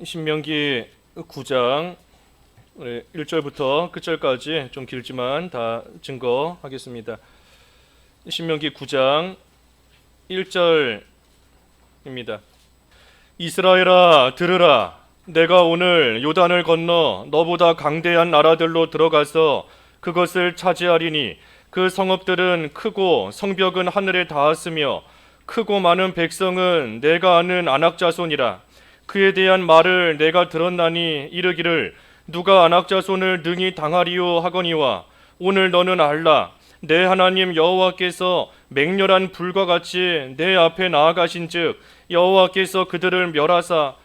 신명기 9장 1절부터 끝절까지 좀 길지만 다 증거하겠습니다. 신명기 9장 1절입니다. 이스라엘아 들으라. 내가 오늘 요단을 건너 너보다 강대한 나라들로 들어가서 그것을 차지하리니 그 성읍들은 크고 성벽은 하늘에 닿았으며 크고 많은 백성은 내가 아는 안악자손이라. 그에 대한 말을 내가 들었나니 이르기를 누가 안악자손을 능히 당하리요 하거니와 오늘 너는 알라. 내 하나님 여호와께서 맹렬한 불과 같이 내 앞에 나아가신즉 여호와께서 그들을 멸하사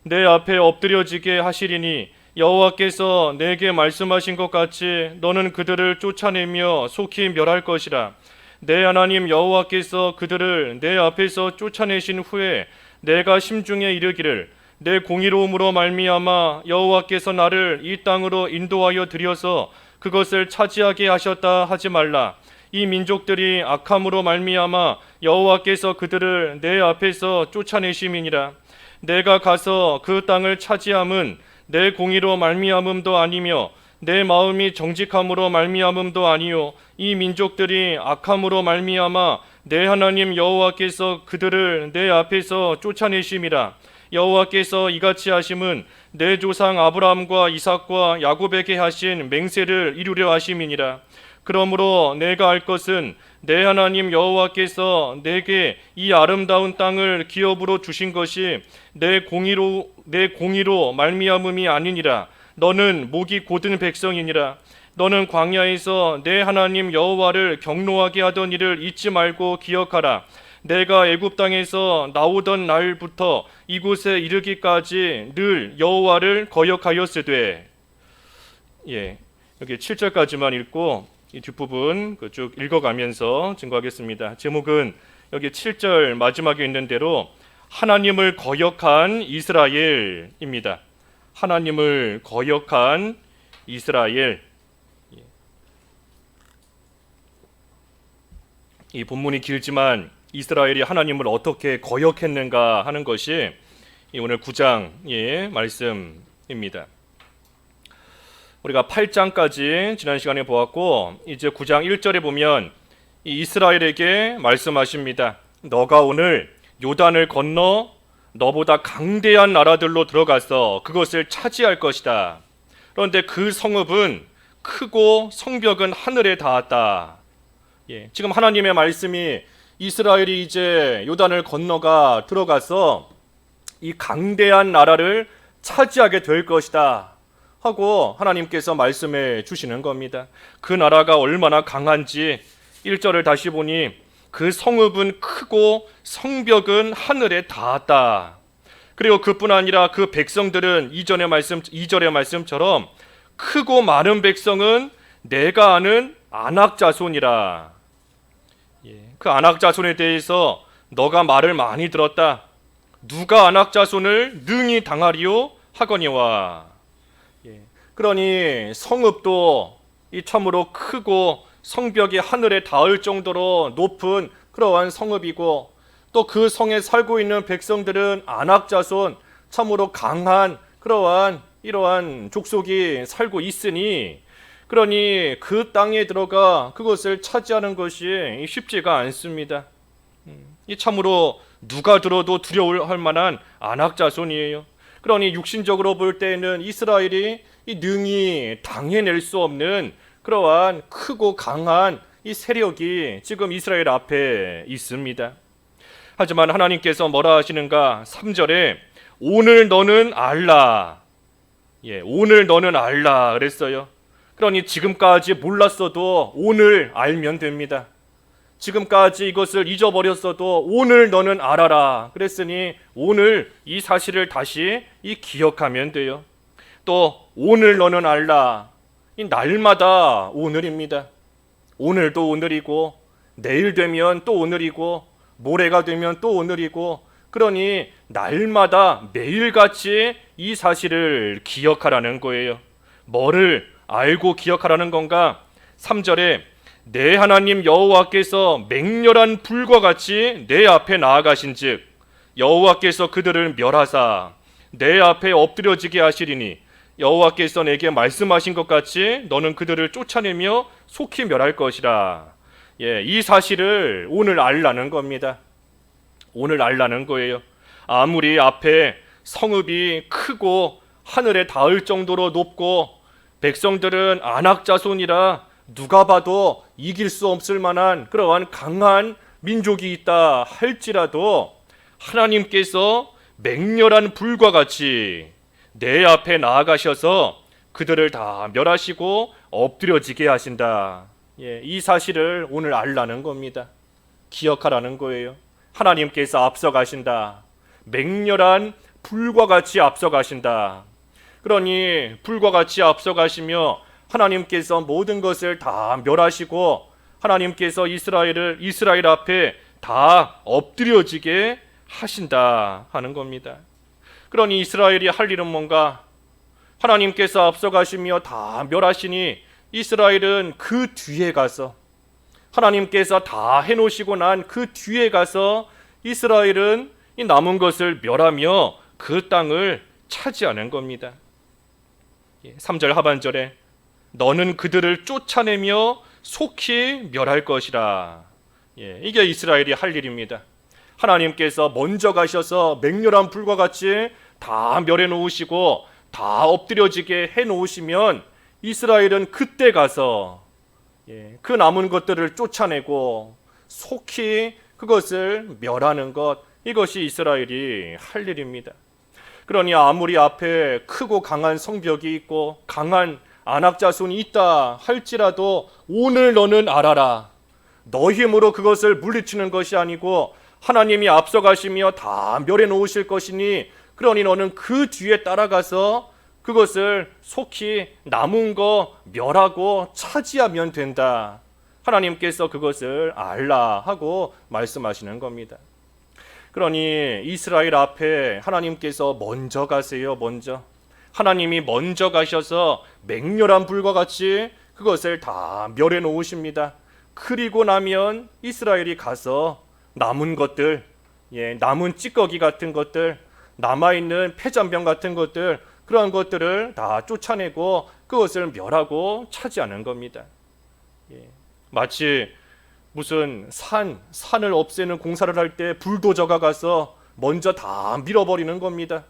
내 앞에 엎드려지게 하시리니 여호와께서 내게 말씀하신 것 같이 너는 그들을 쫓아내며 속히 멸할 것이라. 내 하나님 여호와께서 그들을 내 앞에서 쫓아내신 후에 내가 심중에 이르기를 내 공의로움으로 말미암아 여호와께서 나를 이 땅으로 인도하여 들여서 그것을 차지하게 하셨다 하지 말라. 이 민족들이 악함으로 말미암아 여호와께서 그들을 내 앞에서 쫓아내심이니라. 내가 가서 그 땅을 차지함은 내 공의로 말미암음도 아니며 내 마음이 정직함으로 말미암음도 아니요 이 민족들이 악함으로 말미암아 내 하나님 여호와께서 그들을 내 앞에서 쫓아내심이라. 여호와께서 이같이 하심은 내 조상 아브라함과 이삭과 야곱에게 하신 맹세를 이루려 하심이니라. 그러므로 내가 알 것은 내 하나님 여호와께서 내게 이 아름다운 땅을 기업으로 주신 것이 내 공의로 말미암음이 아니니라. 너는 목이 곧은 백성이니라. 너는 광야에서 내 하나님 여호와를 경노하게 하던 일을 잊지 말고 기억하라. 내가 애굽 땅에서 나오던 날부터 이곳에 이르기까지 늘 여호와를 거역하였으되. 여기 7절까지만 읽고 이 뒷부분 쭉 읽어가면서 증거하겠습니다. 제목은 여기 7절 마지막에 있는 대로 하나님을 거역한 이스라엘입니다. 하나님을 거역한 이스라엘. 이 본문이 길지만 이스라엘이 하나님을 어떻게 거역했는가 하는 것이 오늘 9장의 말씀입니다. 우리가 8장까지 지난 시간에 보았고 이제 9장 1절에 보면 이스라엘에게 말씀하십니다. 너가 오늘 요단을 건너 너보다 강대한 나라들로 들어가서 그것을 차지할 것이다. 그런데 그 성읍은 크고 성벽은 하늘에 닿았다. 지금 하나님의 말씀이 이스라엘이 이제 요단을 건너가 들어가서 이 강대한 나라를 차지하게 될 것이다 하고 하나님께서 말씀해 주시는 겁니다. 그 나라가 얼마나 강한지 1절을 다시 보니 그 성읍은 크고 성벽은 하늘에 닿았다. 그리고 그뿐 아니라 그 백성들은 2절의 말씀처럼 크고 많은 백성은 내가 아는 안악자손이라. 그 안악자손에 대해서 너가 말을 많이 들었다. 누가 안악자손을 능히 당하리요 하거니와. 그러니 성읍도 이 참으로 크고 성벽이 하늘에 닿을 정도로 높은 그러한 성읍이고 또 그 성에 살고 있는 백성들은 안악자손 참으로 강한 그러한 이러한 족속이 살고 있으니 그러니 그 땅에 들어가 그것을 차지하는 것이 쉽지가 않습니다. 이 참으로 누가 들어도 두려워할 만한 안악자손이에요. 그러니 육신적으로 볼 때는 이스라엘이 능히 당해낼 수 없는 그러한 크고 강한 이 세력이 지금 이스라엘 앞에 있습니다. 하지만 하나님께서 뭐라 하시는가? 3절에 오늘 너는 알라. 오늘 너는 알라 그랬어요. 그러니 지금까지 몰랐어도 오늘 알면 됩니다. 지금까지 이것을 잊어버렸어도 오늘 너는 알아라 그랬으니 오늘 이 사실을 다시 기억하면 돼요. 또 오늘 너는 알라. 이 날마다 오늘입니다. 오늘도 오늘이고 내일 되면 또 오늘이고 모레가 되면 또 오늘이고 그러니 날마다 매일같이 이 사실을 기억하라는 거예요. 뭐를 알고 기억하라는 건가? 3절에 내 하나님 여호와께서 맹렬한 불과 같이 내 앞에 나아가신즉 여호와께서 그들을 멸하사 내 앞에 엎드려지게 하시리니 여호와께서 내게 말씀하신 것 같이 너는 그들을 쫓아내며 속히 멸할 것이라. 이 사실을 오늘 알라는 겁니다. 오늘 알라는 거예요. 아무리 앞에 성읍이 크고 하늘에 닿을 정도로 높고 백성들은 안악 자손이라 누가 봐도 이길 수 없을 만한 그러한 강한 민족이 있다 할지라도 하나님께서 맹렬한 불과 같이 내 앞에 나아가셔서 그들을 다 멸하시고 엎드려지게 하신다. 이 사실을 오늘 알라는 겁니다. 기억하라는 거예요. 하나님께서 앞서가신다. 맹렬한 불과 같이 앞서가신다. 그러니 불과 같이 앞서가시며 하나님께서 모든 것을 다 멸하시고 하나님께서 이스라엘 앞에 다 엎드려지게 하신다 하는 겁니다. 그러니 이스라엘이 할 일은 뭔가? 하나님께서 앞서가시며 다 멸하시니 이스라엘은 그 뒤에 가서 하나님께서 다 해놓으시고 난 그 뒤에 가서 이스라엘은 이 남은 것을 멸하며 그 땅을 차지하는 겁니다. 3절 하반절에 너는 그들을 쫓아내며 속히 멸할 것이라. 이게 이스라엘이 할 일입니다. 하나님께서 먼저 가셔서 맹렬한 불과 같이 다 멸해 놓으시고 다 엎드려지게 해 놓으시면 이스라엘은 그때 가서 그 남은 것들을 쫓아내고 속히 그것을 멸하는 것, 이것이 이스라엘이 할 일입니다. 그러니 아무리 앞에 크고 강한 성벽이 있고 강한 안악자손이 있다 할지라도 오늘 너는 알아라. 너 힘으로 그것을 물리치는 것이 아니고 하나님이 앞서가시며 다 멸해 놓으실 것이니 그러니 너는 그 뒤에 따라가서 그것을 속히 남은 거 멸하고 차지하면 된다. 하나님께서 그것을 알라 하고 말씀하시는 겁니다. 그러니 이스라엘 앞에 하나님께서 먼저 가세요. 먼저 하나님이 먼저 가셔서 맹렬한 불과 같이 그것을 다 멸해 놓으십니다. 그리고 나면 이스라엘이 가서 남은 것들, 남은 찌꺼기 같은 것들, 남아있는 폐잔병 같은 것들, 그러한 것들을 다 쫓아내고 그것을 멸하고 차지하는 겁니다. 마치 무슨 산을 없애는 공사를 할 때 불도저가 가서 먼저 다 밀어버리는 겁니다.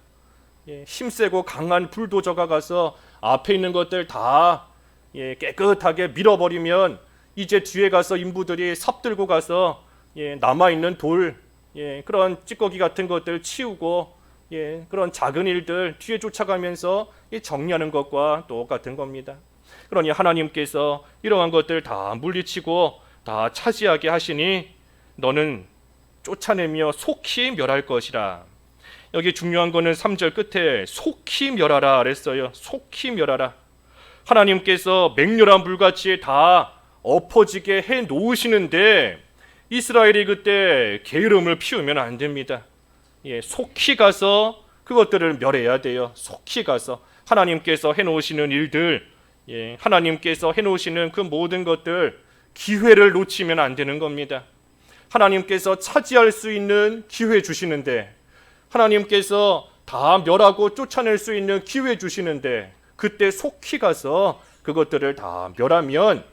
힘세고 강한 불도저가 가서 앞에 있는 것들 다 깨끗하게 밀어버리면 이제 뒤에 가서 인부들이 삽 들고 가서 남아있는 돌, 그런 찌꺼기 같은 것들 치우고 그런 작은 일들 뒤에 쫓아가면서 정리하는 것과 똑같은 겁니다. 그러니 하나님께서 이러한 것들 다 물리치고 다 차지하게 하시니 너는 쫓아내며 속히 멸할 것이라. 여기 중요한 거는 3절 끝에 속히 멸하라 그랬어요. 속히 멸하라. 하나님께서 맹렬한 불같이 다 엎어지게 해 놓으시는데 이스라엘이 그때 게으름을 피우면 안 됩니다. 속히 가서 그것들을 멸해야 돼요. 속히 가서 하나님께서 해놓으시는 일들, 하나님께서 해놓으시는 그 모든 것들 기회를 놓치면 안 되는 겁니다. 하나님께서 차지할 수 있는 기회 주시는데 하나님께서 다 멸하고 쫓아낼 수 있는 기회 주시는데 그때 속히 가서 그것들을 다 멸하면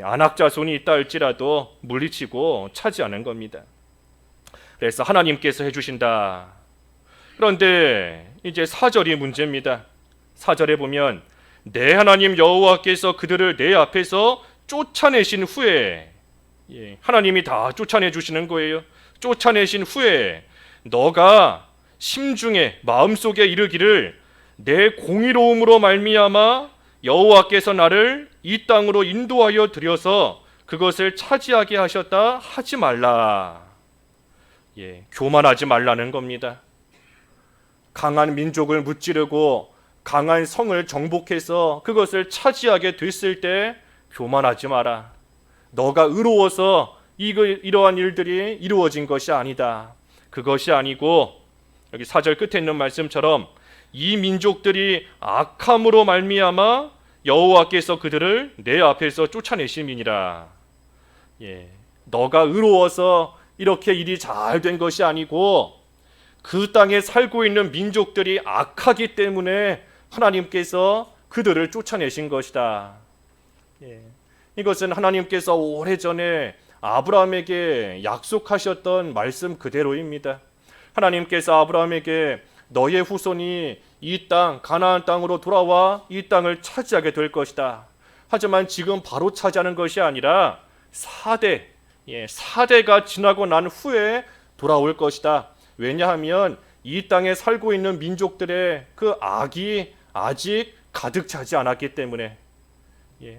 안악자손이 있다 할지라도 물리치고 차지하는 겁니다. 그래서 하나님께서 해주신다. 그런데 이제 4절이 문제입니다. 4절에 보면 내 하나님 여호와께서 그들을 내 앞에서 쫓아내신 후에 하나님이 다 쫓아내 주시는 거예요. 쫓아내신 후에 너가 심중에 마음속에 이르기를 내 공의로움으로 말미암아 여호와께서 나를 이 땅으로 인도하여 들여서 그것을 차지하게 하셨다 하지 말라. 교만하지 말라는 겁니다. 강한 민족을 무찌르고 강한 성을 정복해서 그것을 차지하게 됐을 때 교만하지 마라. 너가 의로워서 이러한 일들이 이루어진 것이 아니다. 그것이 아니고 여기 4절 끝에 있는 말씀처럼 이 민족들이 악함으로 말미암아 여호와께서 그들을 내 앞에서 쫓아내심이니라. 너가 의로워서 이렇게 일이 잘 된 것이 아니고 그 땅에 살고 있는 민족들이 악하기 때문에 하나님께서 그들을 쫓아내신 것이다. 이것은 하나님께서 오래전에 아브라함에게 약속하셨던 말씀 그대로입니다. 하나님께서 아브라함에게 너의 후손이 이 땅, 가나안 땅으로 돌아와 이 땅을 차지하게 될 것이다. 하지만 지금 바로 차지하는 것이 아니라 4대가 지나고 난 후에 돌아올 것이다. 왜냐하면 이 땅에 살고 있는 민족들의 그 악이 아직 가득 차지 않았기 때문에,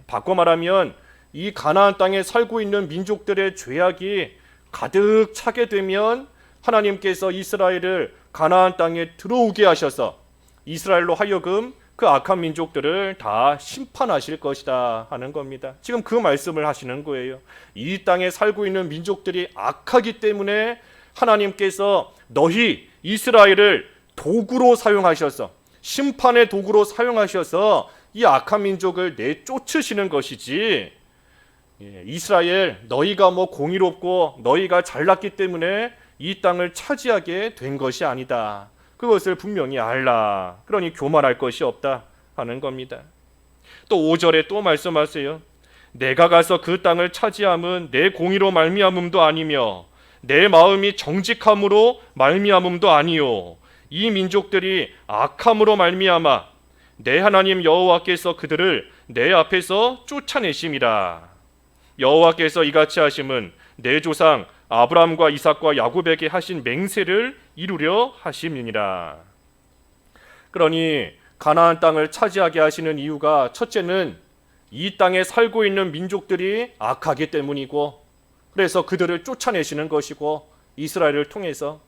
바꿔 말하면 이 가나안 땅에 살고 있는 민족들의 죄악이 가득 차게 되면 하나님께서 이스라엘을 가나안 땅에 들어오게 하셔서 이스라엘로 하여금 그 악한 민족들을 다 심판하실 것이다 하는 겁니다. 지금 그 말씀을 하시는 거예요. 이 땅에 살고 있는 민족들이 악하기 때문에 하나님께서 너희 이스라엘을 도구로 사용하셔서, 심판의 도구로 사용하셔서 이 악한 민족을 내쫓으시는 것이지, 이스라엘 너희가 공의롭고 너희가 잘났기 때문에 이 땅을 차지하게 된 것이 아니다. 그것을 분명히 알라. 그러니 교만할 것이 없다 하는 겁니다. 또 5절에 또 말씀하세요. 내가 가서 그 땅을 차지함은 내 공의로 말미암음도 아니며 내 마음이 정직함으로 말미암음도 아니요 이 민족들이 악함으로 말미암아 내 하나님 여호와께서 그들을 내 앞에서 쫓아내심이라. 여호와께서 이같이 하심은 내 조상 아브라함과 이삭과 야곱에게 하신 맹세를 이루려 하심이니라. 그러니 가나안 땅을 차지하게 하시는 이유가, 첫째는 이 땅에 살고 있는 민족들이 악하기 때문이고, 그래서 그들을 쫓아내시는 것이고, 이스라엘을 통해서.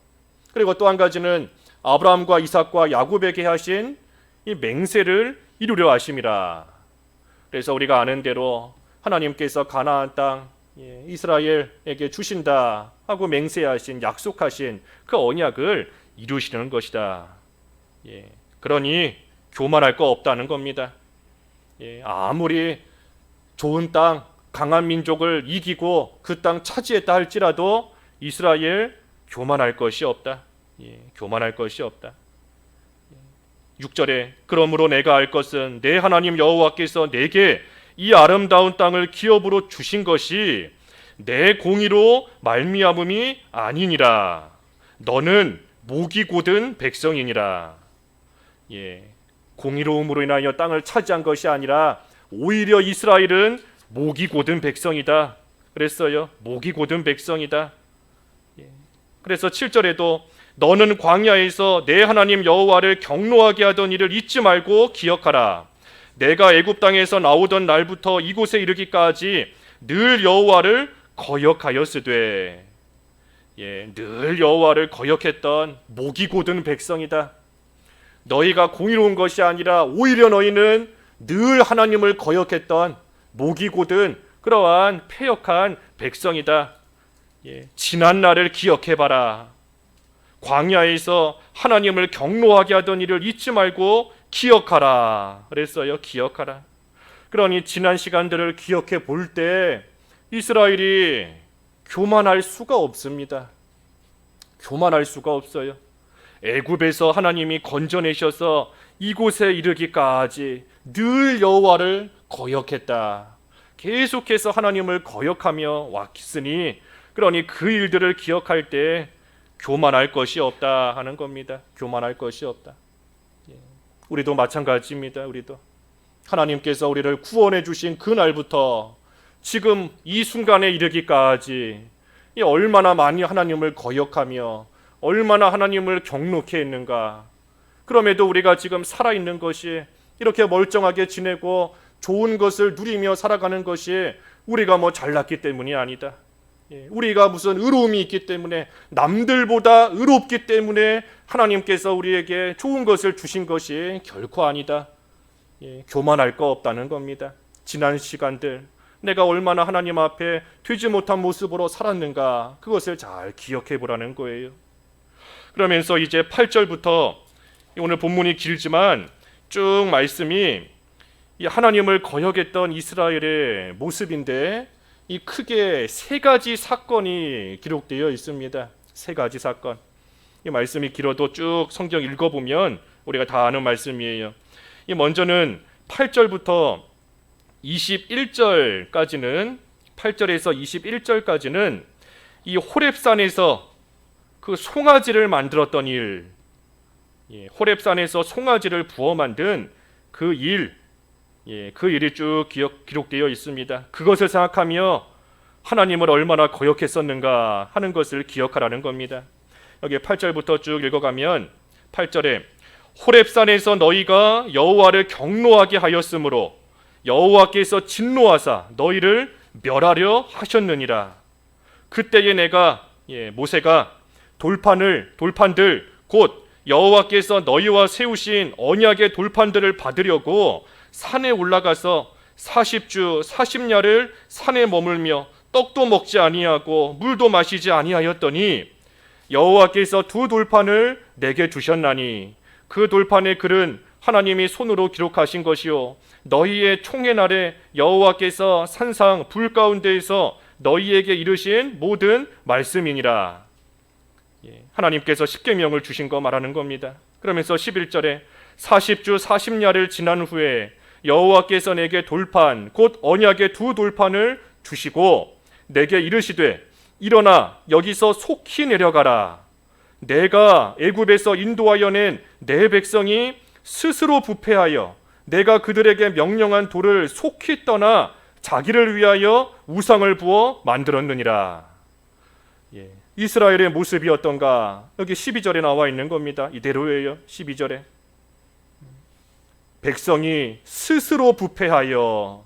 그리고 또 한 가지는 아브라함과 이삭과 야곱에게 하신 이 맹세를 이루려 하심이라. 그래서 우리가 아는 대로 하나님께서 가나안 땅 이스라엘에게 주신다 하고 맹세하신, 약속하신 그 언약을 이루시는 것이다. 그러니 교만할 거 없다는 겁니다. 아무리 좋은 땅, 강한 민족을 이기고 그 땅 차지했다 할지라도 이스라엘 교만할 것이 없다. 교만할 것이 없다. 6절에 그러므로 내가 알 것은 내 하나님 여호와께서 내게 이 아름다운 땅을 기업으로 주신 것이 내 공의로 말미암음이 아니니라. 너는 목이 곧은 백성이니라. 공의로움으로 인하여 땅을 차지한 것이 아니라 오히려 이스라엘은 목이 곧은 백성이다 그랬어요. 목이 곧은 백성이다. 그래서 7절에도 너는 광야에서 내 하나님 여호와를 경노하게 하던 일을 잊지 말고 기억하라. 내가 애굽 땅에서 나오던 날부터 이곳에 이르기까지 늘 여호와를 거역하였으되, 늘 여호와를 거역했던 목이 곧은 백성이다. 너희가 공의로운 것이 아니라 오히려 너희는 늘 하나님을 거역했던 목이 곧은 그러한 패역한 백성이다. 지난 날을 기억해봐라. 광야에서 하나님을 경노하게 하던 일을 잊지 말고 기억하라 그랬어요. 기억하라. 그러니 지난 시간들을 기억해 볼 때 이스라엘이 교만할 수가 없습니다. 교만할 수가 없어요. 애굽에서 하나님이 건져내셔서 이곳에 이르기까지 늘 여호와를 거역했다. 계속해서 하나님을 거역하며 왔으니, 그러니 그 일들을 기억할 때 교만할 것이 없다 하는 겁니다. 교만할 것이 없다. 우리도 마찬가지입니다. 우리도 하나님께서 우리를 구원해 주신 그 날부터 지금 이 순간에 이르기까지 얼마나 많이 하나님을 거역하며 얼마나 하나님을 경노케 했는가. 그럼에도 우리가 지금 살아있는 것이, 이렇게 멀쩡하게 지내고 좋은 것을 누리며 살아가는 것이 우리가 잘났기 때문이 아니다. 우리가 무슨 의로움이 있기 때문에, 남들보다 의롭기 때문에 하나님께서 우리에게 좋은 것을 주신 것이 결코 아니다. 교만할 거 없다는 겁니다. 지난 시간들 내가 얼마나 하나님 앞에 되지 못한 모습으로 살았는가, 그것을 잘 기억해 보라는 거예요. 그러면서 이제 8절부터, 오늘 본문이 길지만 쭉 말씀이 이 하나님을 거역했던 이스라엘의 모습인데, 이 크게 세 가지 사건이 기록되어 있습니다. 세 가지 사건. 이 말씀이 길어도 쭉 성경 읽어보면 우리가 다 아는 말씀이에요. 이 먼저는 8절부터 21절까지는 8절에서 21절까지는 이 호렙산에서 그 송아지를 만들었던 일, 호렙산에서 송아지를 부어 만든 그 일, 그 일이 쭉 기록되어 있습니다. 그것을 생각하며 하나님을 얼마나 거역했었는가 하는 것을 기억하라는 겁니다. 여기 8절부터 쭉 읽어가면 8절에 호렙산에서 너희가 여호와를 경노하게 하였으므로 여호와께서 진노하사 너희를 멸하려 하셨느니라. 그때에 내가 모세가 돌판들 곧 여호와께서 너희와 세우신 언약의 돌판들을 받으려고 산에 올라가서 40주 40야를 산에 머물며 떡도 먹지 아니하고 물도 마시지 아니하였더니 여호와께서 두 돌판을 내게 주셨나니 그 돌판의 글은 하나님이 손으로 기록하신 것이요 너희의 총회 날에 여호와께서 산상 불 가운데에서 너희에게 이르신 모든 말씀이니라. 하나님께서 십계명을 주신 거 말하는 겁니다. 그러면서 11절에 40주 40야를 지난 후에 여호와께서 내게 돌판 곧 언약의 두 돌판을 주시고 내게 이르시되 일어나 여기서 속히 내려가라. 내가 애굽에서 인도하여 낸 내 백성이 스스로 부패하여 내가 그들에게 명령한 돌을 속히 떠나 자기를 위하여 우상을 부어 만들었느니라. 이스라엘의 모습이 어떤가? 여기 12절에 나와 있는 겁니다. 이대로예요. 12절에 백성이 스스로 부패하여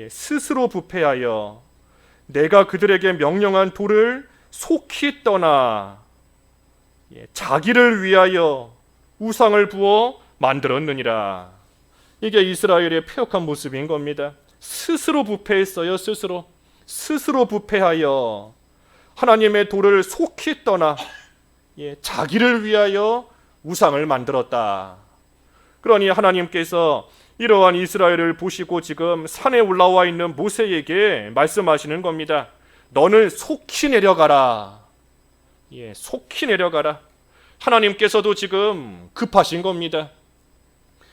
스스로 부패하여 내가 그들에게 명령한 돌을 속히 떠나 자기를 위하여 우상을 부어 만들었느니라. 이게 이스라엘의 패역한 모습인 겁니다. 스스로 부패했어요. 스스로 부패하여 하나님의 돌을 속히 떠나 자기를 위하여 우상을 만들었다. 그러니 하나님께서 이러한 이스라엘을 보시고 지금 산에 올라와 있는 모세에게 말씀하시는 겁니다. 너는 속히 내려가라. 속히 내려가라. 하나님께서도 지금 급하신 겁니다.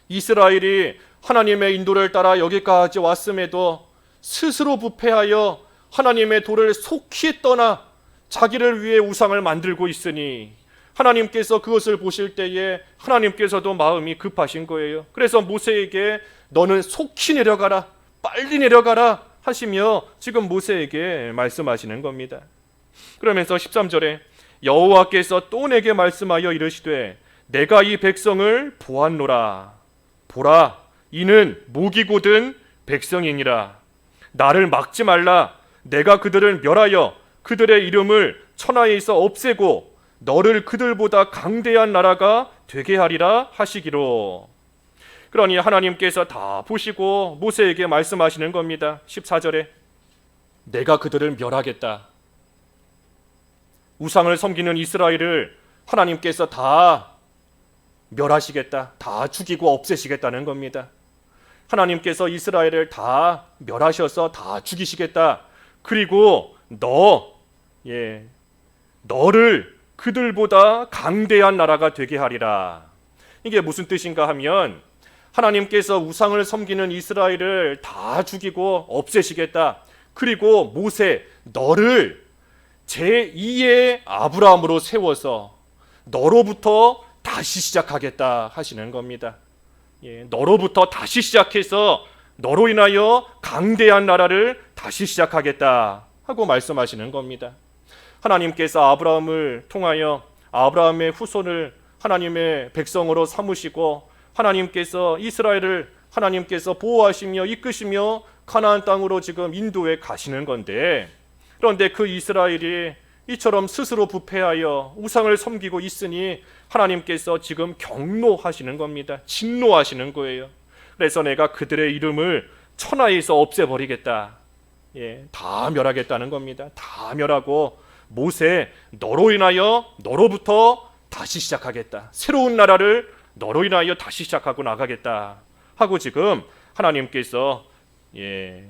이스라엘이 하나님의 인도를 따라 여기까지 왔음에도 스스로 부패하여 하나님의 돌을 속히 떠나 자기를 위해 우상을 만들고 있으니 하나님께서 그것을 보실 때에 하나님께서도 마음이 급하신 거예요. 그래서 모세에게 너는 속히 내려가라, 빨리 내려가라 하시며 지금 모세에게 말씀하시는 겁니다. 그러면서 13절에 여호와께서 또 내게 말씀하여 이르시되 내가 이 백성을 보았노라. 보라, 이는 목이 곧은 백성이니라. 나를 막지 말라. 내가 그들을 멸하여 그들의 이름을 천하에서 없애고 너를 그들보다 강대한 나라가 되게 하리라 하시기로. 그러니 하나님께서 다 보시고 모세에게 말씀하시는 겁니다. 14절에 내가 그들을 멸하겠다. 우상을 섬기는 이스라엘을 하나님께서 다 멸하시겠다. 다 죽이고 없애시겠다는 겁니다. 하나님께서 이스라엘을 다 멸하셔서 다 죽이시겠다. 그리고 너를 그들보다 강대한 나라가 되게 하리라. 이게 무슨 뜻인가 하면 하나님께서 우상을 섬기는 이스라엘을 다 죽이고 없애시겠다. 그리고 모세, 너를 제2의 아브라함으로 세워서 너로부터 다시 시작하겠다 하시는 겁니다. 너로부터 다시 시작해서 너로 인하여 강대한 나라를 다시 시작하겠다 하고 말씀하시는 겁니다. 하나님께서 아브라함을 통하여 아브라함의 후손을 하나님의 백성으로 삼으시고 하나님께서 이스라엘을 하나님께서 보호하시며 이끄시며 가나안 땅으로 지금 인도해 가시는 건데, 그런데 그 이스라엘이 이처럼 스스로 부패하여 우상을 섬기고 있으니 하나님께서 지금 경노하시는 겁니다. 진노하시는 거예요. 그래서 내가 그들의 이름을 천하에서 없애버리겠다. 다 멸하겠다는 겁니다. 다 멸하고 모세, 너로 인하여 너로부터 다시 시작하겠다. 새로운 나라를 너로 인하여 다시 시작하고 나가겠다 하고 지금 하나님께서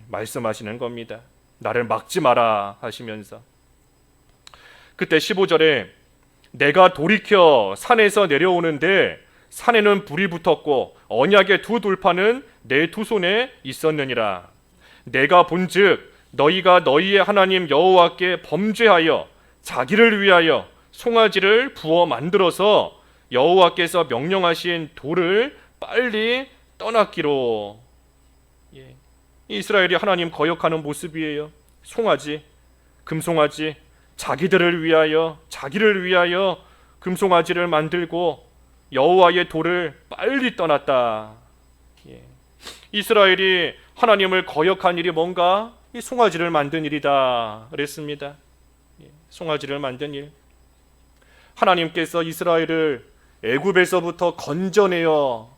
말씀하시는 겁니다. 나를 막지 마라 하시면서. 그때 15절에 내가 돌이켜 산에서 내려오는데 산에는 불이 붙었고 언약의 두 돌판은 내 두 손에 있었느니라. 내가 본즉 너희가 너희의 하나님 여호와께 범죄하여 자기를 위하여 송아지를 부어 만들어서 여호와께서 명령하신 돌을 빨리 떠났기로. 이스라엘이 하나님 거역하는 모습이에요. 송아지, 금송아지, 자기들을 위하여, 자기를 위하여 금송아지를 만들고 여호와의 돌을 빨리 떠났다. 이스라엘이 하나님을 거역한 일이 뭔가? 이 송아지를 만든 일이다 그랬습니다. 송아지를 만든 일. 하나님께서 이스라엘을 애굽에서부터 건져내어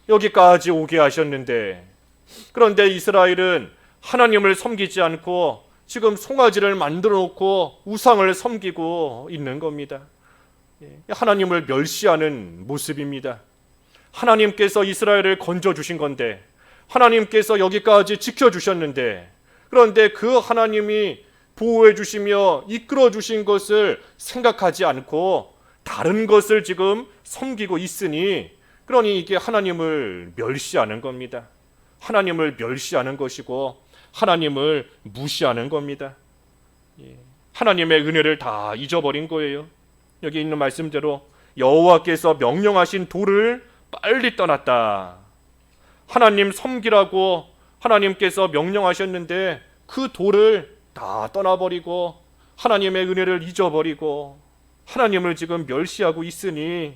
여기까지 오게 하셨는데, 그런데 이스라엘은 하나님을 섬기지 않고 지금 송아지를 만들어 놓고 우상을 섬기고 있는 겁니다. 하나님을 멸시하는 모습입니다. 하나님께서 이스라엘을 건져주신 건데, 하나님께서 여기까지 지켜주셨는데, 그런데 그 하나님이 보호해 주시며 이끌어 주신 것을 생각하지 않고 다른 것을 지금 섬기고 있으니, 그러니 이게 하나님을 멸시하는 겁니다. 하나님을 멸시하는 것이고 하나님을 무시하는 겁니다. 하나님의 은혜를 다 잊어버린 거예요. 여기 있는 말씀대로 여호와께서 명령하신 돌을 빨리 떠났다. 하나님 섬기라고 하나님께서 명령하셨는데 그 돌을 다 떠나버리고 하나님의 은혜를 잊어버리고 하나님을 지금 멸시하고 있으니,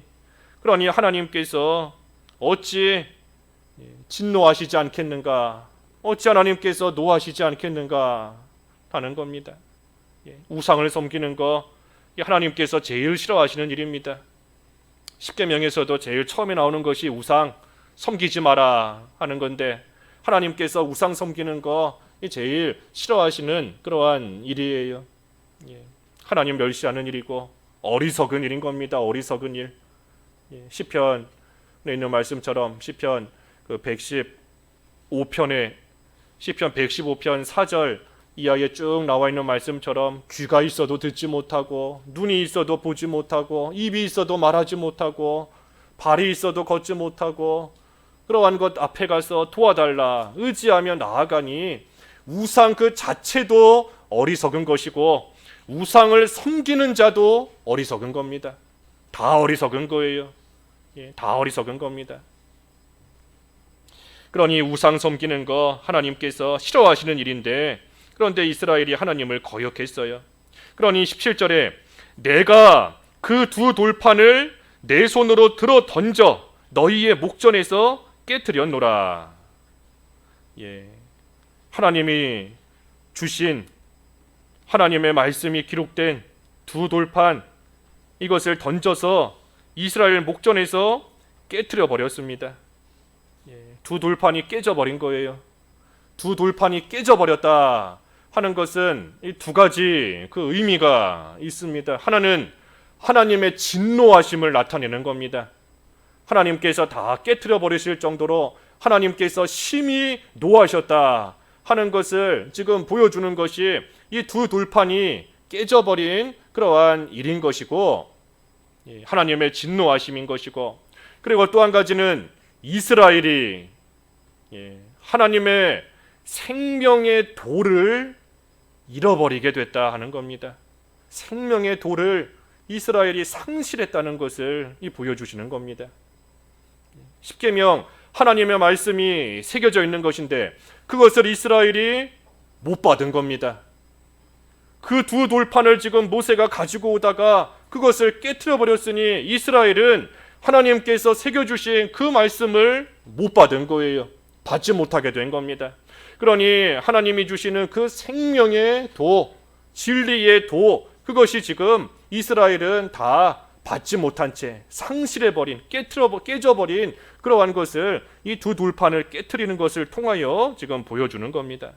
그러니 하나님께서 어찌 진노하시지 않겠는가, 어찌 하나님께서 노하시지 않겠는가 하는 겁니다. 우상을 섬기는 거 하나님께서 제일 싫어하시는 일입니다. 십계명에서도 제일 처음에 나오는 것이 우상 섬기지 마라 하는 건데, 하나님께서 우상 섬기는 거 제일 싫어하시는 그러한 일이에요. 하나님 멸시하는 일이고 어리석은 일인 겁니다. 어리석은 일. 시편에 있는 말씀처럼 시편 115편에 시편 115편 4절 이하에 쭉 나와 있는 말씀처럼 귀가 있어도 듣지 못하고 눈이 있어도 보지 못하고 입이 있어도 말하지 못하고 발이 있어도 걷지 못하고 그러한 것 앞에 가서 도와달라 의지하며 나아가니, 우상 그 자체도 어리석은 것이고 우상을 섬기는 자도 어리석은 겁니다. 다 어리석은 거예요. 다 어리석은 겁니다. 그러니 우상 섬기는 거 하나님께서 싫어하시는 일인데, 그런데 이스라엘이 하나님을 거역했어요. 그러니 17절에 내가 그 두 돌판을 내 손으로 들어 던져 너희의 목전에서 깨뜨렸노라. 하나님이 주신 하나님의 말씀이 기록된 두 돌판, 이것을 던져서 이스라엘 목전에서 깨뜨려 버렸습니다. 두 돌판이 깨져버린 거예요. 두 돌판이 깨져버렸다 하는 것은 이 두 가지 그 의미가 있습니다. 하나는 하나님의 진노하심을 나타내는 겁니다. 하나님께서 다 깨뜨려 버리실 정도로 하나님께서 심히 노하셨다 하는 것을 지금 보여주는 것이 이 두 돌판이 깨져버린 그러한 일인 것이고, 하나님의 진노하심인 것이고, 그리고 또 한 가지는 이스라엘이 하나님의 생명의 돌을 잃어버리게 됐다 하는 겁니다. 생명의 돌을 이스라엘이 상실했다는 것을 보여주시는 겁니다. 십계명 하나님의 말씀이 새겨져 있는 것인데 그것을 이스라엘이 못 받은 겁니다. 그 두 돌판을 지금 모세가 가지고 오다가 그것을 깨트려 버렸으니 이스라엘은 하나님께서 새겨주신 그 말씀을 못 받은 거예요. 받지 못하게 된 겁니다. 그러니 하나님이 주시는 그 생명의 도, 진리의 도, 그것이 지금 이스라엘은 다 받지 못한 채 상실해버린, 깨져버린 그러한 것을 이 두 돌판을 깨트리는 것을 통하여 지금 보여주는 겁니다.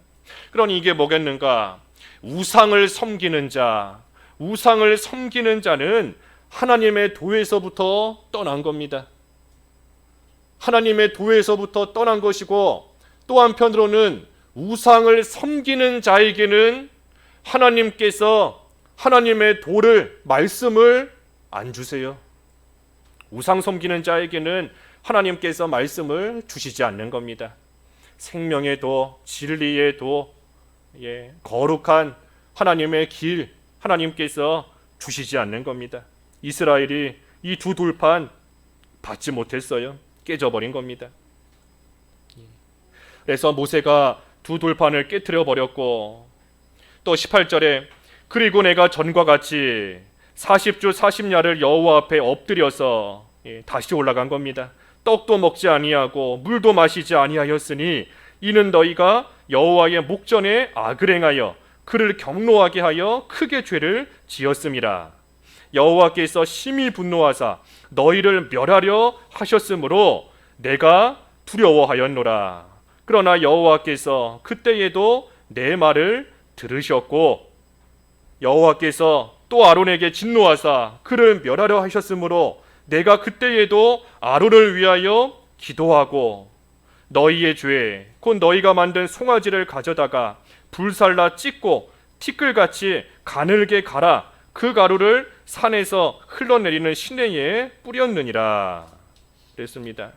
그러니 이게 뭐겠는가? 우상을 섬기는 자, 우상을 섬기는 자는 하나님의 도에서부터 떠난 겁니다. 하나님의 도에서부터 떠난 것이고, 또 한편으로는 우상을 섬기는 자에게는 하나님께서 하나님의 도를, 말씀을 안 주세요. 우상 섬기는 자에게는 하나님께서 말씀을 주시지 않는 겁니다. 생명의 도, 진리의 도, 거룩한 하나님의 길, 하나님께서 주시지 않는 겁니다. 이스라엘이 이 두 돌판 받지 못했어요. 깨져버린 겁니다. 그래서 모세가 두 돌판을 깨트려 버렸고, 또 18절에 그리고 내가 전과 같이 40주 40야를 여호와 앞에 엎드려서 다시 올라간 겁니다. 떡도 먹지 아니하고 물도 마시지 아니하였으니 이는 너희가 여호와의 목전에 악을 행하여 그를 경노하게 하여 크게 죄를 지었음이라. 여호와께서 심히 분노하사 너희를 멸하려 하셨으므로 내가 두려워하였노라. 그러나 여호와께서 그때에도 내 말을 들으셨고 여호와께서 또 아론에게 진노하사 그를 멸하려 하셨으므로 내가 그때에도 아론을 위하여 기도하고 너희의 죄 곧 너희가 만든 송아지를 가져다가 불살라 찢고 티끌같이 가늘게 갈아 그 가루를 산에서 흘러내리는 시내에 뿌렸느니라 그랬습니다.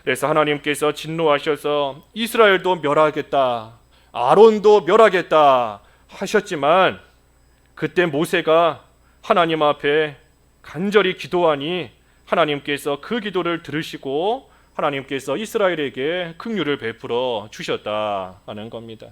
그래서 하나님께서 진노하셔서 이스라엘도 멸하겠다, 아론도 멸하겠다 하셨지만 그때 모세가 하나님 앞에 간절히 기도하니 하나님께서 그 기도를 들으시고 하나님께서 이스라엘에게 긍휼을 베풀어 주셨다 하는 겁니다.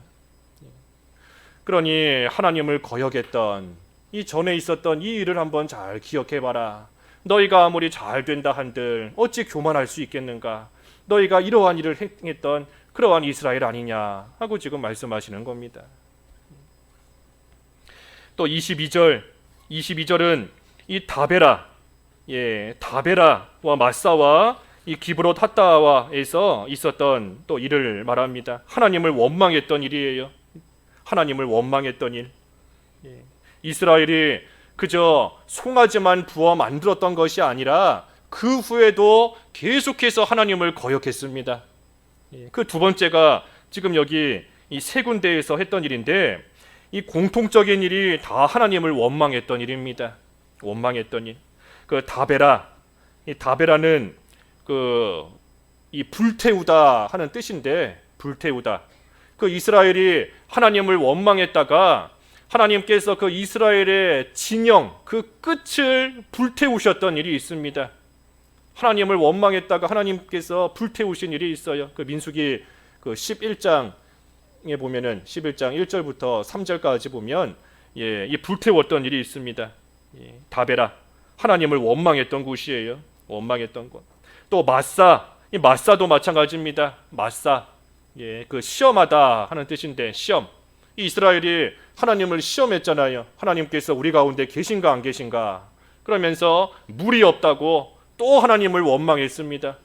그러니 하나님을 거역했던 이 전에 있었던 이 일을 한번 잘 기억해봐라. 너희가 아무리 잘 된다 한들 어찌 교만할 수 있겠는가? 너희가 이러한 일을 행했던 그러한 이스라엘 아니냐 하고 지금 말씀하시는 겁니다. 또 22절은 이 다베라, 다베라와 마사와 이 기브롯 핫다와에서 있었던 또 일을 말합니다. 하나님을 원망했던 일이에요. 하나님을 원망했던 일. 이스라엘이 그저 송아지만 부어 만들었던 것이 아니라 그 후에도 계속해서 하나님을 거역했습니다. 그 두 번째가 지금 여기 이 세 군데에서 했던 일인데 이 공통적인 일이 다 하나님을 원망했던 일입니다. 원망했던 일. 그 다베라, 이 다베라는 이 불태우다 하는 뜻인데, 불태우다. 그 이스라엘이 하나님을 원망했다가 하나님께서 그 이스라엘의 진영, 그 끝을 불태우셨던 일이 있습니다. 하나님을 원망했다가 하나님께서 불태우신 일이 있어요. 그 민수기 그 11장에 보면은 11장 1절부터 3절까지 보면 이 불태웠던 일이 있습니다. 다베라, 하나님을 원망했던 곳이에요. 원망했던 곳. 또 마사, 이 마사도 마찬가지입니다. 마사, 그 시험하다 하는 뜻인데 시험. 이 이스라엘이 하나님을 시험했잖아요. 하나님께서 우리 가운데 계신가 안 계신가. 그러면서 물이 없다고 또 하나님을 원망했습니다.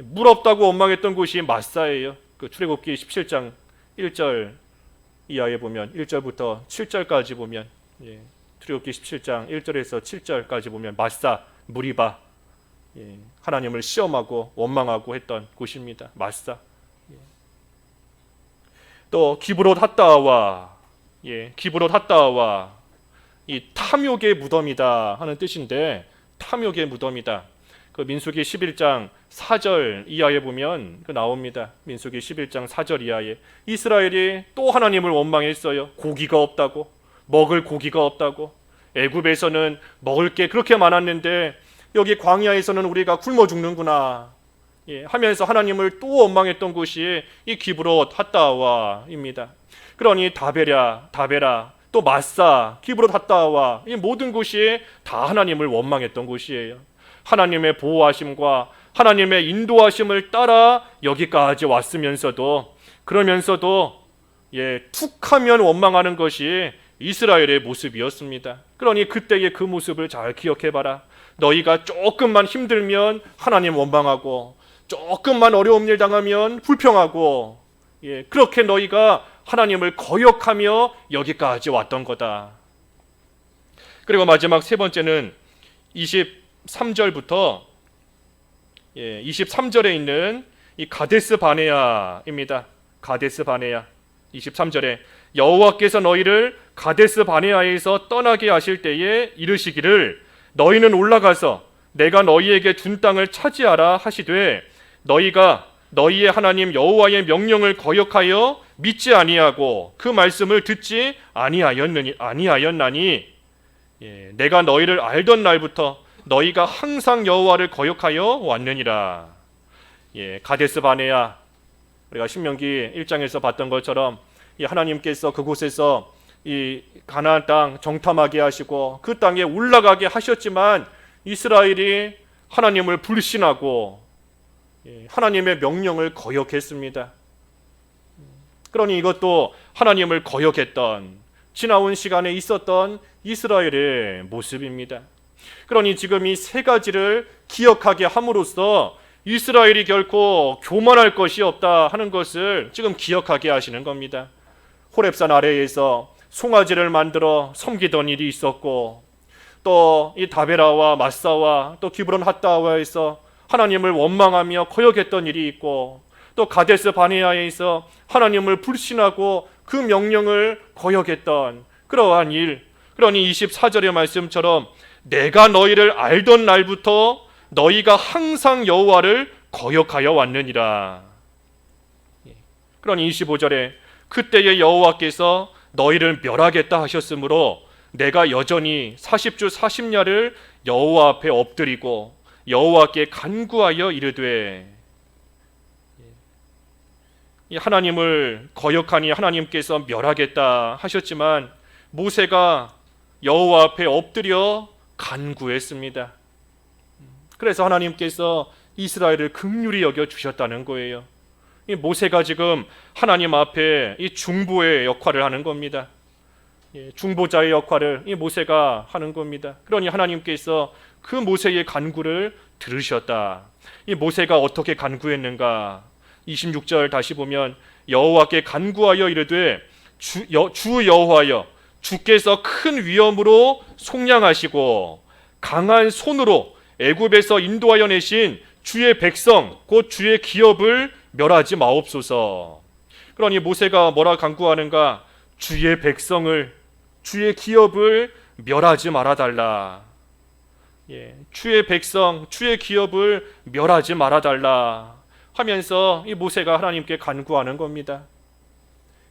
물 없다고 원망했던 곳이 마사예요. 그 출애굽기 17장 1절 이하에 보면 1절부터 7절까지 보면 출애굽기 17장 1절에서 7절까지 보면 마사, 무리바, 하나님을 시험하고 원망하고 했던 곳입니다. 마사. 또 기브롯 핫다와 기브롯 핫다와 이 탐욕의 무덤이다 하는 뜻인데 탐욕의 무덤이다. 그 민수기 11장 4절 이하에 보면 그 나옵니다. 민수기 11장 4절 이하에 이스라엘이 또 하나님을 원망했어요. 고기가 없다고, 먹을 고기가 없다고. 애굽에서는 먹을 게 그렇게 많았는데 여기 광야에서는 우리가 굶어 죽는구나 하면서 하나님을 또 원망했던 곳이 이 기브롯 핫다와입니다. 그러니 다베라, 또 마사, 기브롯 핫다와 이 모든 곳이 다 하나님을 원망했던 곳이에요. 하나님의 보호하심과 하나님의 인도하심을 따라 여기까지 왔으면서도 그러면서도 툭하면 원망하는 것이 이스라엘의 모습이었습니다. 그러니 그때의 그 모습을 잘 기억해봐라. 너희가 조금만 힘들면 하나님 원망하고 조금만 어려운 일 당하면 불평하고 그렇게 너희가 하나님을 거역하며 여기까지 왔던 거다. 그리고 마지막 세 번째는 23절부터 23절에 있는 이 가데스 바네아입니다. 가데스 바네아 23절에 여호와께서 너희를 가데스 바네아에서 떠나게 하실 때에 이르시기를 너희는 올라가서 내가 너희에게 준 땅을 차지하라 하시되 너희가 너희의 하나님 여호와의 명령을 거역하여 믿지 아니하고 그 말씀을 듣지 아니하였나니 내가 너희를 알던 날부터 너희가 항상 여호와를 거역하여 왔느니라. 가데스 바네아, 우리가 신명기 1장에서 봤던 것처럼 하나님께서 그곳에서 이 가나안 땅 정탐하게 하시고 그 땅에 올라가게 하셨지만 이스라엘이 하나님을 불신하고 하나님의 명령을 거역했습니다. 그러니 이것도 하나님을 거역했던 지나온 시간에 있었던 이스라엘의 모습입니다. 그러니 지금 이 세 가지를 기억하게 함으로써 이스라엘이 결코 교만할 것이 없다 하는 것을 지금 기억하게 하시는 겁니다. 호렙산 아래에서 송아지를 만들어 섬기던 일이 있었고, 또 이 다베라와 마사와 또 기브론 핫다와에서 하나님을 원망하며 거역했던 일이 있고, 또 가데스 바네아에서 하나님을 불신하고 그 명령을 거역했던 그러한 일. 그러니 24절의 말씀처럼 내가 너희를 알던 날부터 너희가 항상 여호와를 거역하여 왔느니라. 그러니 25절에 그때의 여호와께서 너희를 멸하겠다 하셨으므로 내가 여전히 40주 40야를 여호와 앞에 엎드리고 여호와께 간구하여 이르되, 하나님을 거역하니 하나님께서 멸하겠다 하셨지만 모세가 여호와 앞에 엎드려 간구했습니다. 그래서 하나님께서 이스라엘을 긍휼히 여겨 주셨다는 거예요. 이 모세가 지금 하나님 앞에 이 중보의 역할을 하는 겁니다. 중보자의 역할을 이 모세가 하는 겁니다. 그러니 하나님께서 그 모세의 간구를 들으셨다. 이 모세가 어떻게 간구했는가? 26절 다시 보면 여호와께 간구하여 이르되 주 여호와여, 주께서 큰 위엄으로 속량하시고 강한 손으로 애굽에서 인도하여 내신 주의 백성 곧 주의 기업을 멸하지 마옵소서. 그러니 모세가 뭐라 간구하는가? 주의 백성을, 주의 기업을 멸하지 말아달라. 주의 백성, 주의 기업을 멸하지 말아달라 하면서 이 모세가 하나님께 간구하는 겁니다.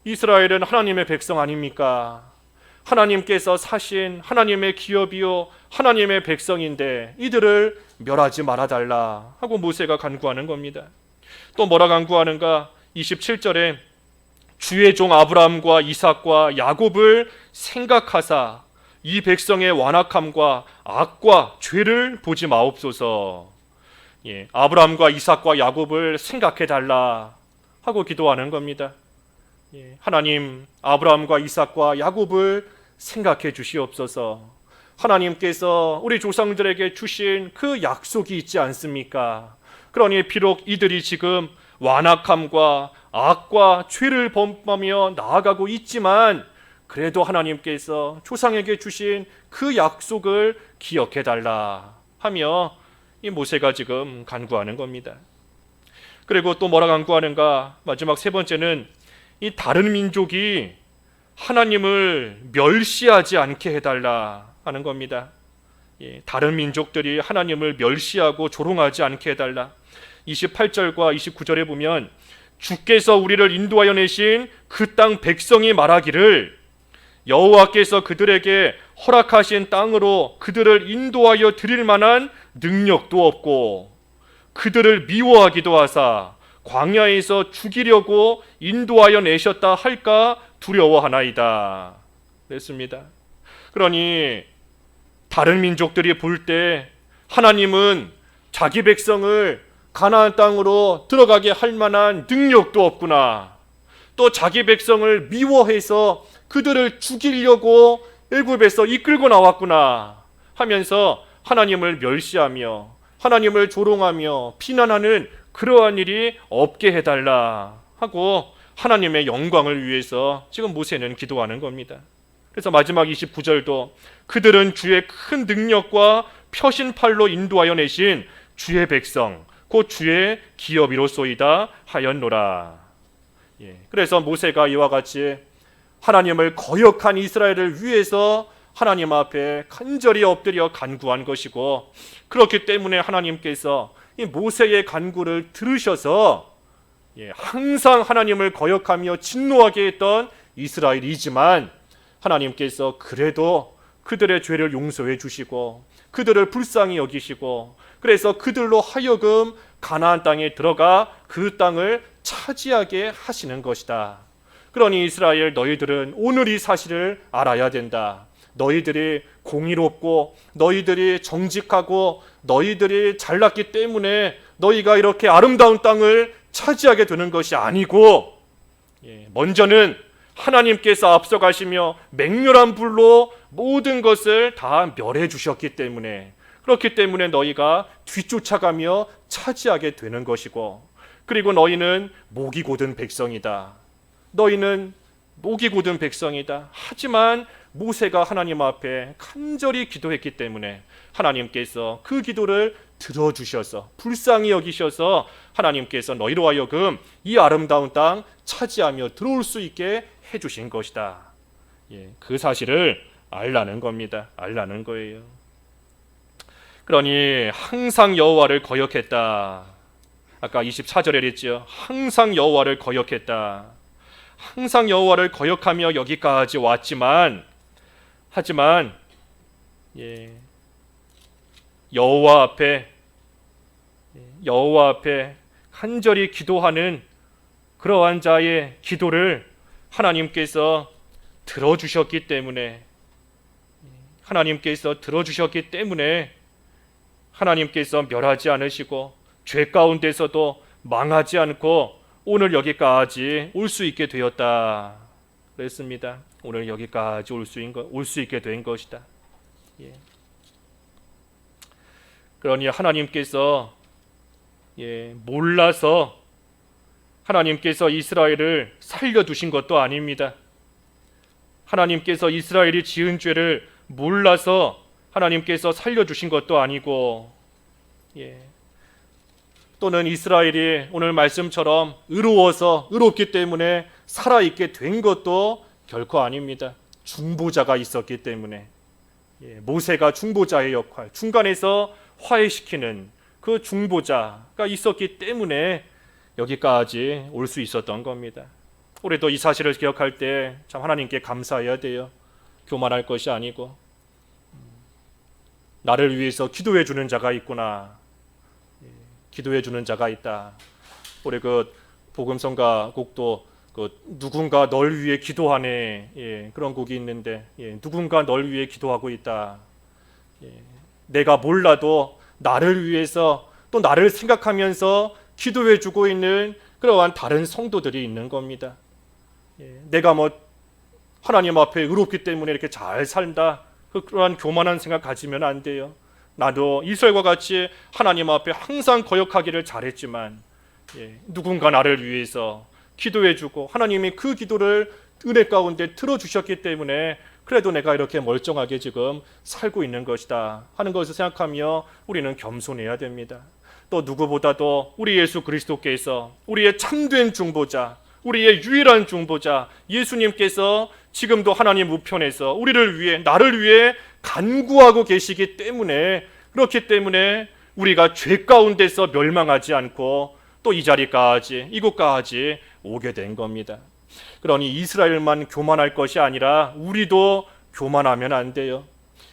이스라엘은 하나님의 백성 아닙니까? 하나님께서 사신 하나님의 기업이요 하나님의 백성인데 이들을 멸하지 말아달라 하고 모세가 간구하는 겁니다. 또 뭐라 간구하는가? 27절에 주의 종 아브라함과 이삭과 야곱을 생각하사 이 백성의 완악함과 악과 죄를 보지 마옵소서. 아브라함과 이삭과 야곱을 생각해 달라 하고 기도하는 겁니다. 하나님, 아브라함과 이삭과 야곱을 생각해 주시옵소서. 하나님께서 우리 조상들에게 주신 그 약속이 있지 않습니까? 그러니 비록 이들이 지금 완악함과 악과 죄를 범하며 나아가고 있지만 그래도 하나님께서 조상에게 주신 그 약속을 기억해 달라 하며 이 모세가 지금 간구하는 겁니다. 그리고 또 뭐라 간구하는가? 마지막 세 번째는 이 다른 민족이 하나님을 멸시하지 않게 해달라 하는 겁니다. 다른 민족들이 하나님을 멸시하고 조롱하지 않게 해달라. 28절과 29절에 보면 주께서 우리를 인도하여 내신 그 땅 백성이 말하기를 여호와께서 그들에게 허락하신 땅으로 그들을 인도하여 드릴 만한 능력도 없고 그들을 미워하기도 하사 광야에서 죽이려고 인도하여 내셨다 할까 두려워하나이다 그랬습니다. 그러니 다른 민족들이 볼 때 하나님은 자기 백성을 가나안 땅으로 들어가게 할 만한 능력도 없구나, 또 자기 백성을 미워해서 그들을 죽이려고 애굽에서 이끌고 나왔구나 하면서 하나님을 멸시하며 하나님을 조롱하며 비난하는 그러한 일이 없게 해달라 하고 하나님의 영광을 위해서 지금 모세는 기도하는 겁니다. 그래서 마지막 29절도 그들은 주의 큰 능력과 펴신 팔로 인도하여 내신 주의 백성 곧 주의 기업이로소이다 하였노라. 그래서 모세가 이와 같이 하나님을 거역한 이스라엘을 위해서 하나님 앞에 간절히 엎드려 간구한 것이고, 그렇기 때문에 하나님께서 이 모세의 간구를 들으셔서 항상 하나님을 거역하며 진노하게 했던 이스라엘이지만, 하나님께서 그래도 그들의 죄를 용서해 주시고 그들을 불쌍히 여기시고, 그래서 그들로 하여금 가나안 땅에 들어가 그 땅을 차지하게 하시는 것이다. 그러니 이스라엘, 너희들은 오늘 이 사실을 알아야 된다. 너희들이 공의롭고 너희들이 정직하고 너희들이 잘났기 때문에 너희가 이렇게 아름다운 땅을 차지하게 되는 것이 아니고, 먼저는 하나님께서 앞서가시며 맹렬한 불로 모든 것을 다 멸해 주셨기 때문에, 그렇기 때문에 너희가 뒤쫓아가며 차지하게 되는 것이고, 그리고 너희는 목이 곧은 백성이다. 너희는 목이 곧은 백성이다. 하지만 모세가 하나님 앞에 간절히 기도했기 때문에 하나님께서 그 기도를 들어주셔서 불쌍히 여기셔서 하나님께서 너희로 하여금 이 아름다운 땅 차지하며 들어올 수 있게 해주신 것이다. 그 사실을 알라는 겁니다. 알라는 거예요. 그러니 항상 여호와를 거역했다. 아까 24절에 했죠. 항상 여호와를 거역했다. 항상 여호와를 거역하며 여기까지 왔지만, 하지만 여호와 앞에 간절히 기도하는 그러한 자의 기도를 하나님께서 들어주셨기 때문에, 하나님께서 멸하지 않으시고 죄 가운데서도 망하지 않고 오늘 여기까지 올 수 있게 되었다 그랬습니다. 오늘 여기까지 올 수 있게 된 것이다. 그러니 하나님께서 몰라서 하나님께서 이스라엘을 살려두신 것도 아닙니다. 하나님께서 이스라엘이 지은 죄를 몰라서 하나님께서 살려주신 것도 아니고, 또는 이스라엘이 오늘 말씀처럼 의롭기 때문에 살아있게 된 것도 결코 아닙니다. 중보자가 있었기 때문에, 모세가 중보자의 역할, 중간에서 화해시키는 그 중보자가 있었기 때문에 여기까지 올 수 있었던 겁니다. 우리도 이 사실을 기억할 때 참 하나님께 감사해야 돼요. 교만할 것이 아니고, 나를 위해서 기도해 주는 자가 있구나. 기도해 주는 자가 있다. 우리 그 복음성가 곡도 누군가 널 위해 기도하네, 그런 곡이 있는데, 누군가 널 위해 기도하고 있다. 내가 몰라도 나를 위해서 또 나를 생각하면서 기도해 주고 있는 그러한 다른 성도들이 있는 겁니다. 내가 하나님 앞에 의롭기 때문에 이렇게 잘 산다, 그러한 교만한 생각 가지면 안 돼요. 나도 이스라엘과 같이 하나님 앞에 항상 거역하기를 잘했지만, 누군가 나를 위해서 기도해주고 하나님이 그 기도를 은혜 가운데 들어주셨기 때문에 그래도 내가 이렇게 멀쩡하게 지금 살고 있는 것이다 하는 것을 생각하며 우리는 겸손해야 됩니다. 또 누구보다도 우리 예수 그리스도께서 우리의 참된 중보자, 우리의 유일한 중보자 예수님께서 지금도 하나님 우편에서 우리를 위해, 나를 위해 간구하고 계시기 때문에, 그렇기 때문에 우리가 죄 가운데서 멸망하지 않고 또 이 자리까지, 이곳까지 오게 된 겁니다. 그러니 이스라엘만 교만할 것이 아니라 우리도 교만하면 안 돼요.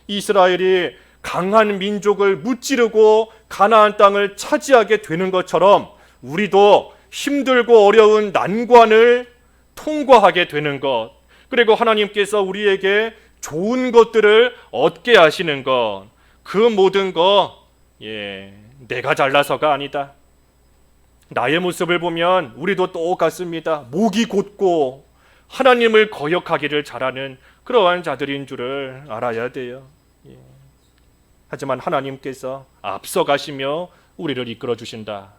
이스라엘이 강한 민족을 무찌르고 가나안 땅을 차지하게 되는 것처럼 우리도 힘들고 어려운 난관을 통과하게 되는 것, 그리고 하나님께서 우리에게 좋은 것들을 얻게 하시는 것, 그 모든 것, 내가 잘나서가 아니다. 나의 모습을 보면 우리도 똑같습니다. 목이 곧고 하나님을 거역하기를 잘하는 그러한 자들인 줄을 알아야 돼요. 하지만 하나님께서 앞서가시며 우리를 이끌어 주신다.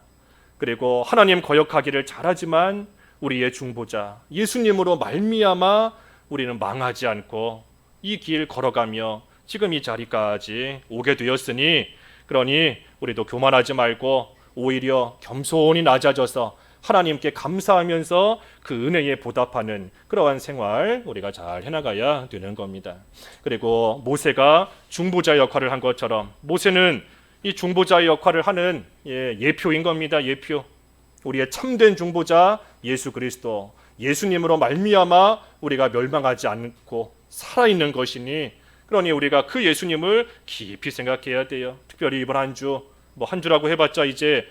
그리고 하나님 거역하기를 잘하지만 우리의 중보자 예수님으로 말미암아 우리는 망하지 않고 이 길 걸어가며 지금 이 자리까지 오게 되었으니, 그러니 우리도 교만하지 말고 오히려 겸손히 낮아져서 하나님께 감사하면서 그 은혜에 보답하는 그러한 생활 우리가 잘 해나가야 되는 겁니다. 그리고 모세가 중보자 역할을 한 것처럼 모세는 이 중보자의 역할을 하는 예표인 겁니다. 예표. 우리의 참된 중보자 예수 그리스도, 예수님으로 말미암아 우리가 멸망하지 않고 살아있는 것이니, 그러니 우리가 그 예수님을 깊이 생각해야 돼요. 특별히 이번 한 주, 한 주라고 해봤자 이제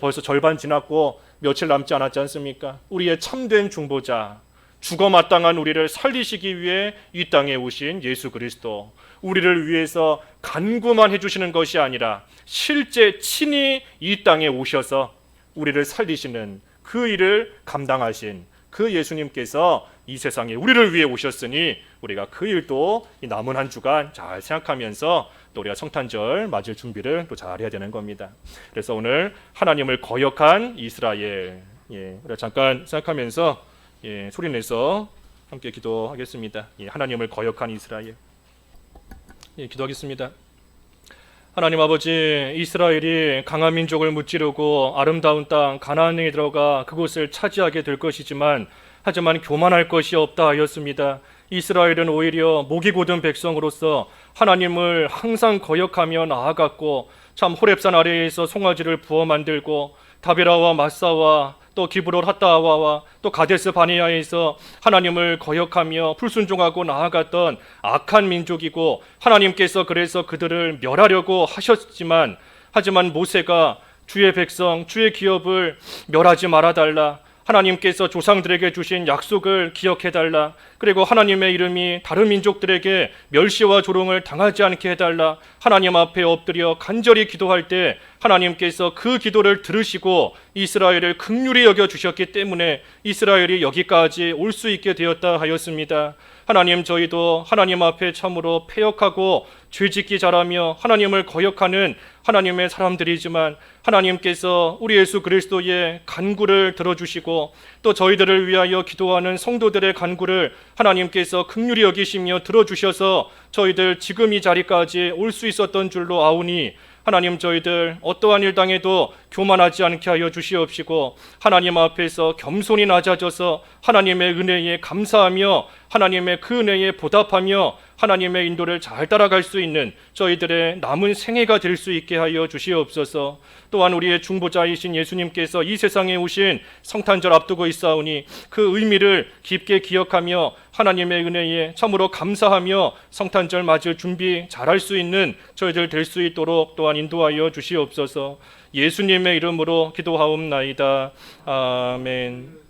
벌써 절반 지났고 며칠 남지 않았지 않습니까? 우리의 참된 중보자, 죽어 마땅한 우리를 살리시기 위해 이 땅에 오신 예수 그리스도, 우리를 위해서 간구만 해주시는 것이 아니라 실제 친히 이 땅에 오셔서 우리를 살리시는 그 일을 감당하신 그 예수님께서 이 세상에 우리를 위해 오셨으니 우리가 그 일도 이 남은 한 주간 잘 생각하면서 또 우리가 성탄절 맞을 준비를 또 잘 해야 되는 겁니다. 그래서 오늘 하나님을 거역한 이스라엘, 우리가 잠깐 생각하면서 소리내서 함께 기도하겠습니다. 하나님을 거역한 이스라엘. 기도하겠습니다. 하나님 아버지, 이스라엘이 강한 민족을 무찌르고 아름다운 땅 가나안에 들어가 그곳을 차지하게 될 것이지만 하지만 교만할 것이 없다 하였습니다. 이스라엘은 오히려 목이 곧은 백성으로서 하나님을 항상 거역하며 나아갔고, 참 호렙산 아래에서 송아지를 부어 만들고 다베라와 마사와 또 기브롯 핫다와와 또 가데스 바네아에서 하나님을 거역하며 불순종하고 나아갔던 악한 민족이고, 하나님께서 그래서 그들을 멸하려고 하셨지만, 하지만 모세가 주의 백성, 주의 기업을 멸하지 말아달라, 하나님께서 조상들에게 주신 약속을 기억해달라, 그리고 하나님의 이름이 다른 민족들에게 멸시와 조롱을 당하지 않게 해달라, 하나님 앞에 엎드려 간절히 기도할 때 하나님께서 그 기도를 들으시고 이스라엘을 긍휼히 여겨주셨기 때문에 이스라엘이 여기까지 올 수 있게 되었다 하였습니다. 하나님, 저희도 하나님 앞에 참으로 패역하고 죄짓기 잘하며 하나님을 거역하는 하나님의 사람들이지만, 하나님께서 우리 예수 그리스도의 간구를 들어주시고 또 저희들을 위하여 기도하는 성도들의 간구를 하나님께서 긍휼히 여기시며 들어주셔서 저희들 지금 이 자리까지 올 수 있었던 줄로 아오니, 하나님, 저희들 어떠한 일 당해도 교만하지 않게 하여 주시옵시고 하나님 앞에서 겸손히 낮아져서 하나님의 은혜에 감사하며 하나님의 그 은혜에 보답하며 하나님의 인도를 잘 따라갈 수 있는 저희들의 남은 생애가 될 수 있게 하여 주시옵소서. 또한 우리의 중보자이신 예수님께서 이 세상에 오신 성탄절 앞두고 있사오니 그 의미를 깊게 기억하며 하나님의 은혜에 참으로 감사하며 성탄절 맞을 준비 잘할 수 있는 저희들 될 수 있도록 또한 인도하여 주시옵소서. 예수님의 이름으로 기도하옵나이다. 아멘.